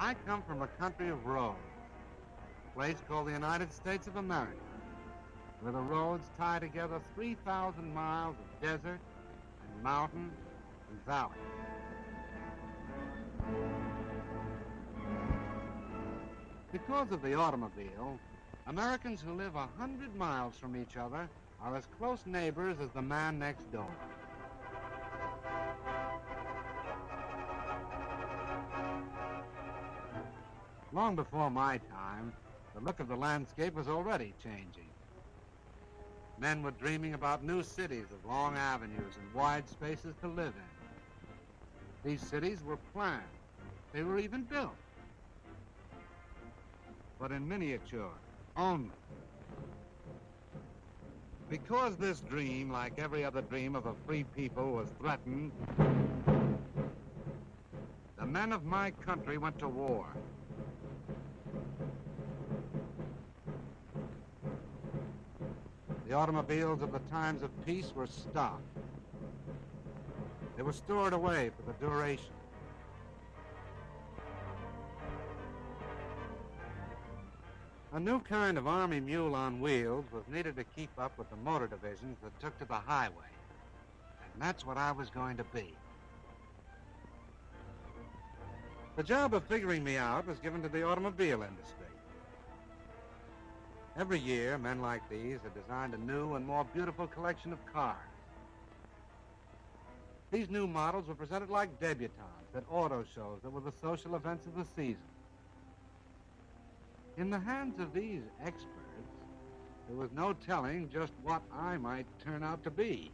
I come from a country of roads, a place called the United States of America, where the roads tie together 3,000 miles of desert and mountain and valley. Because of the automobile, Americans who live 100 miles from each other are as close neighbors as the man next door. Long before my time, the look of the landscape was already changing. Men were dreaming about new cities of long avenues and wide spaces to live in. These cities were planned. They were even built. But in miniature, only. Because this dream, like every other dream of a free people, was threatened, the men of my country went to war. The automobiles of the times of peace were stopped. They were stored away for the duration. A new kind of army mule on wheels was needed to keep up with the motor divisions that took to the highway. And that's what I was going to be. The job of figuring me out was given to the automobile industry. Every year, men like these have designed a new and more beautiful collection of cars. These new models were presented like debutantes at auto shows that were the social events of the season. In the hands of these experts, there was no telling just what I might turn out to be.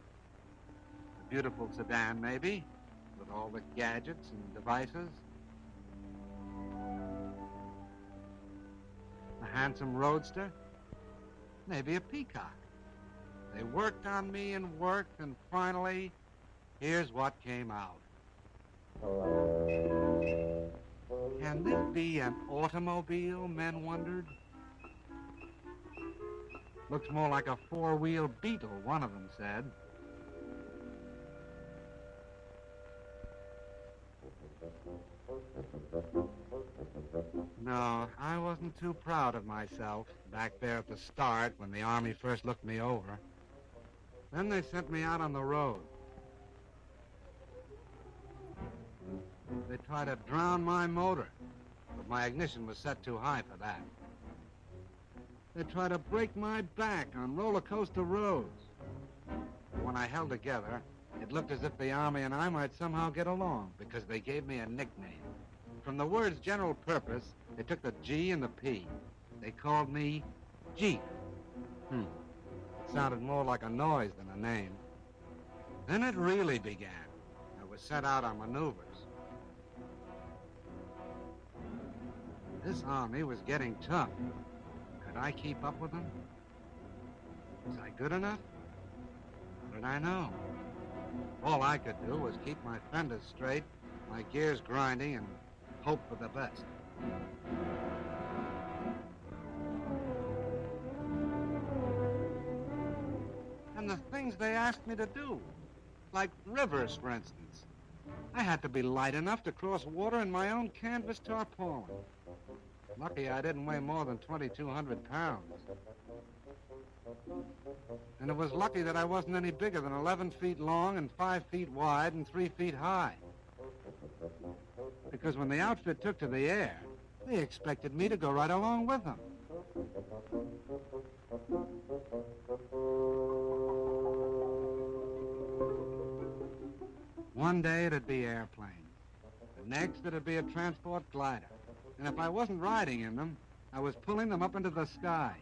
A beautiful sedan, maybe, with all the gadgets and devices. A handsome roadster, maybe a peacock. They worked on me and worked, and finally, here's what came out. Can this be an automobile, men wondered? Looks more like a four-wheel Beetle, one of them said. No, I wasn't too proud of myself back there at the start when the Army first looked me over. Then they sent me out on the road. They tried to drown my motor, but my ignition was set too high for that. They tried to break my back on roller coaster roads. When I held together, it looked as if the Army and I might somehow get along, because they gave me a nickname. From the words general purpose, they took the G and the P. They called me Jeep. It sounded more like a noise than a name. Then it really began. I was sent out on maneuvers. This Army was getting tough. Could I keep up with them? Was I good enough? How did I know? All I could do was keep my fenders straight, my gears grinding, and hope for the best. And the things they asked me to do, like rivers, for instance. I had to be light enough to cross water in my own canvas tarpaulin. Lucky I didn't weigh more than 2,200 pounds. And it was lucky that I wasn't any bigger than 11 feet long and 5 feet wide and 3 feet high. Because when the outfit took to the air, they expected me to go right along with them. One day it'd be airplanes. The next it'd be a transport glider. And if I wasn't riding in them, I was pulling them up into the sky.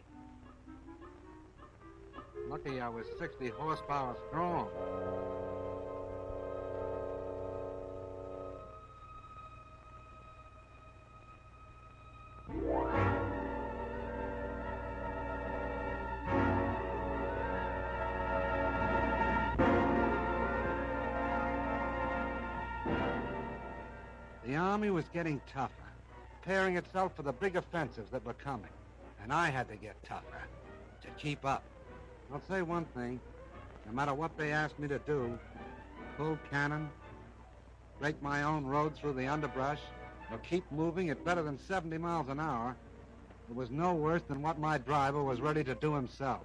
Lucky I was 60 horsepower strong. The Army was getting tougher, preparing itself for the big offensives that were coming. And I had to get tougher to keep up. I'll say one thing, no matter what they asked me to do, pull cannon, break my own road through the underbrush, or keep moving at better than 70 miles an hour, it was no worse than what my driver was ready to do himself.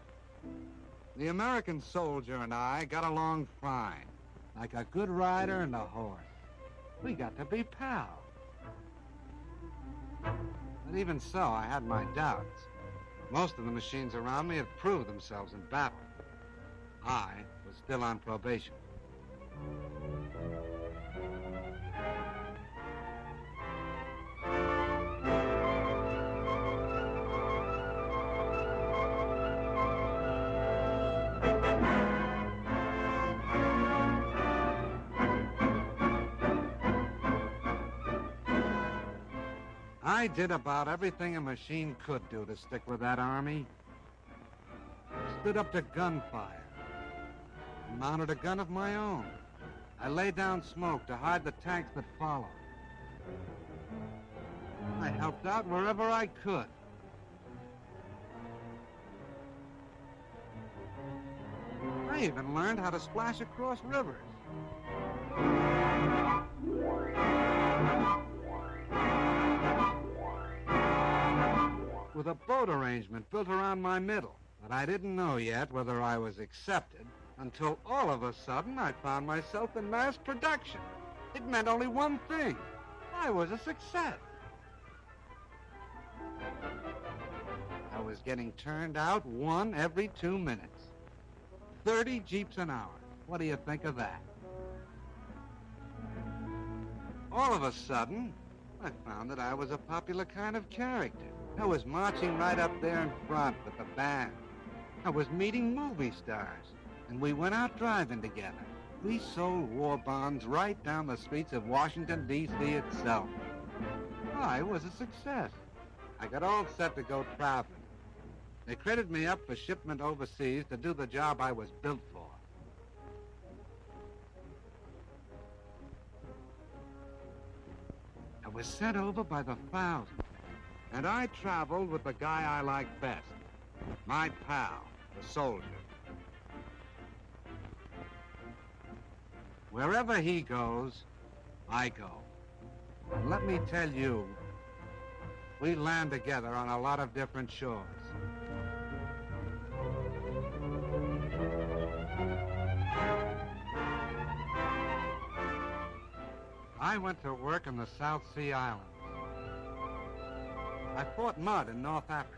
The American soldier and I got along fine, like a good rider and a horse. We got to be pals. But even so, I had my doubts. Most of the machines around me had proved themselves in battle. I was still on probation. I did about everything a machine could do to stick with that army. Stood up to gunfire. Mounted a gun of my own. I laid down smoke to hide the tanks that followed. I helped out wherever I could. I even learned how to splash across rivers. With a boat arrangement built around my middle. But I didn't know yet whether I was accepted until all of a sudden I found myself in mass production. It meant only one thing. I was a success. I was getting turned out one every 2 minutes. 30 Jeeps an hour. What do you think of that? All of a sudden, I found that I was a popular kind of character. I was marching right up there in front with the band. I was meeting movie stars, and we went out driving together. We sold war bonds right down the streets of Washington, D.C. itself. I was a success. I got all set to go traveling. They credit me up for shipment overseas to do the job I was built for. I was sent over by the thousands. And I traveled with the guy I liked best, my pal, the soldier. Wherever he goes, I go. And let me tell you, we land together on a lot of different shores. I went to work in the South Sea Islands. I fought mud in North Africa.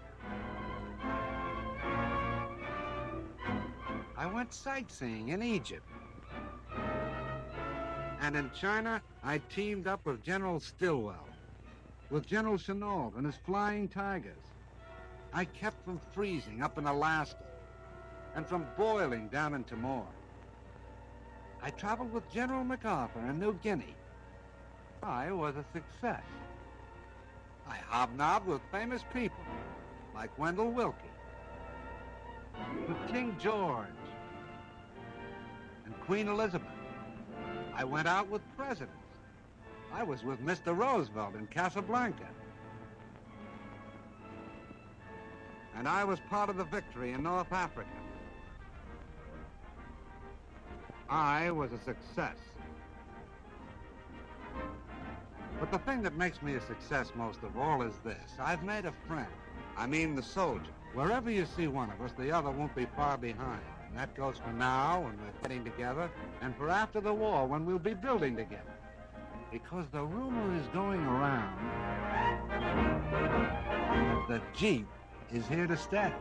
I went sightseeing in Egypt. And in China, I teamed up with General Stilwell, with General Chennault and his Flying Tigers. I kept from freezing up in Alaska and from boiling down in Timor. I traveled with General MacArthur in New Guinea. I was a success. I hobnobbed with famous people, like Wendell Willkie, with King George, and Queen Elizabeth. I went out with presidents. I was with Mr. Roosevelt in Casablanca. And I was part of the victory in North Africa. I was a success. But the thing that makes me a success most of all is this. I've made a friend. I mean the soldier. Wherever you see one of us, the other won't be far behind. And that goes for now, when we're getting together, and for after the war, when we'll be building together. Because the rumor is going around that the Jeep is here to stay.